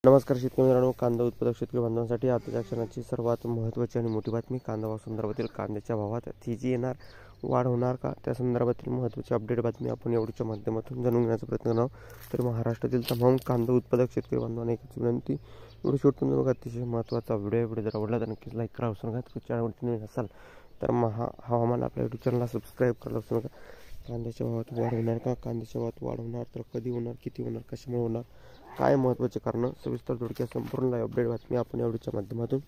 नमस्कार शेतकरी मित्रांनो, कांदा उत्पादक शेतकरी बांधवांसाठी आजच्या क्षणाची सर्वात महत्त्वाची आणि मोठी बातमी. कांदा संदर्भातील कांद्याच्या भावात तेजी येणार, वाढ होणार का, त्या संदर्भातील महत्त्वाची अपडेट बातमी आपण एवढीच्या माध्यमातून जाणून घेण्याचा प्रयत्न करणार आहोत. तर महाराष्ट्रातील तमाम कांदा उत्पादक शेतकरी बांधवांना एकच विनंती, व्हिडिओ शेवटपर्यंत बघा. अतिशय महत्त्वाचा व्हिडिओ जर आवडला तर नक्कीच लाईक करा. विसरू नका. चॅनलवरती नवीन असाल तर हवामान आपल्या यूट्यूब चॅनलला सबस्क्राईब करायला विसरू नका. कांद्याच्या भावात वाढ होणार का, कांद्याच्या भावात वाढ होणार तर कधी होणार, किती होणार, कशामुळे होणार, काय महत्त्वाचे कारण, सविस्तर थोडक्यात संपूर्ण लाईव्ह अपडेट बातमी आपण एवढीच्या माध्यमातून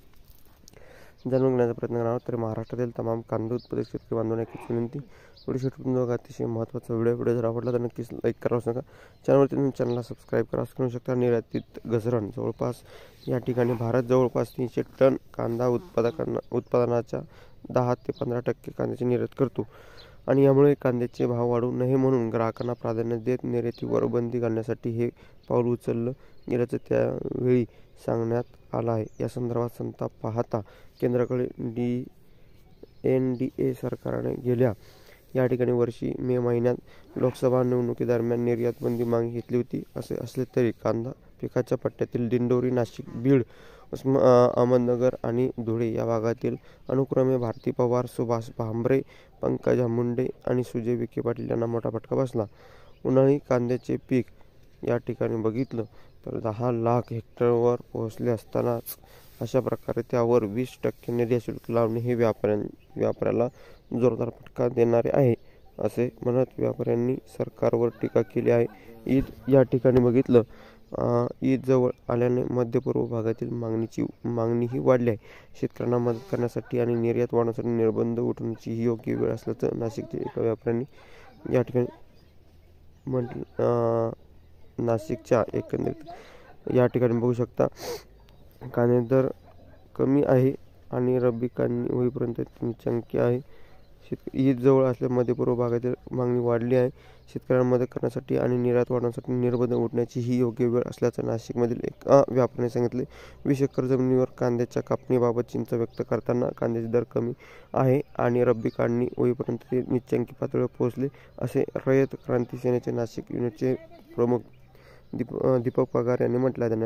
जाणून घेण्याचा प्रयत्न करणार आहोत. तर महाराष्ट्रातील तमाम कांदा उत्पादक शेतकरी बांधवांना एकच विनंती, व्हिडिओ शेवटपर्यंत बघा. अतिशय महत्त्वाचा व्हिडिओ जर आवडला तर नक्कीच लाईक करा. विसरू नका. चॅनलवरती तुम्ही चॅनलला सबस्क्राईब करा. करू शकता. निर्यातीत घसरण जवळपास या ठिकाणी भारत जवळपास 300 टन कांदा उत्पादनाच्या 10 ते 15% कांद्याची निर्यात करतो आणि यामुळे कांद्याचे भाव वाढू नये म्हणून ग्राहकांना प्राधान्य देत निर्यातीवर बंदी घालण्यासाठी हे पाऊल उचललं गेल्याचं त्यावेळी सांगण्यात आलं आहे. या संदर्भात संताप पाहता केंद्राकडे NDA सरकारने गेल्या या ठिकाणी वर्षी मे महिन्यात लोकसभा निवडणुकीदरम्यान निर्यात बंदी मागे घेतली होती. असे असले तरी कांदा पिकाच्या पट्ट्यातील दिंडोरी, नाशिक, बीड, अहमदनगर आणि धुळे या भागातील अनुक्रमे भारती पवार, सुभाष भामरे, पंकजा मुंडे आणि सुजय विखे पाटील यांना मोठा फटका बसला. उन्हाळी कांद्याचे पीक या ठिकाणी बघितलं तर 10 लाख हेक्टरवर पोहोचले असतानाच अशा प्रकारे त्यावर 20% निर्यात शुल्क लावणे हे व्यापाऱ्याला जोरदार फटका देणारे आहे असे म्हणत व्यापाऱ्यांनी सरकारवर टीका केली आहे. ईद या ठिकाणी बघितलं ईद जवळ आल्याने मध्य पूर्व भागातील मागणीही वाढली आहे. शेतकऱ्यांना मदत करण्यासाठी आणि निर्यात वाढवण्यासाठी निर्बंध उठवण्याची ही योग्य वेळ असल्याचं नाशिकच्या एका व्यापाऱ्यांनी या ठिकाणी म्हटलं. नाशिकच्या एकंदरीत या ठिकाणी बघू शकता कांदे दर कमी आहे आणि रब्बी काढणी होईपर्यंत नीचांकी आहे. ईद जवळ असल्या मध्य पूर्व भागातील मागणी वाढली आहे. शेतकऱ्यांना मदत करण्यासाठी आणि निर्यात वाढवण्यासाठी निर्बंध उठण्याची ही योग्य वेळ असल्याचं नाशिकमधील एका व्यापाऱ्याने सांगितले. 20 एकर जमिनीवर कांद्याच्या कापणीबाबत चिंता व्यक्त करताना कांद्याचे दर कमी आहे आणि रब्बी काढणी होईपर्यंत ते नीचांकी पातळीवर पोहोचले असे रयत क्रांती सेनेचे नाशिक युनिटचे प्रमुख दीपक पगार यांनी म्हटलं आहे.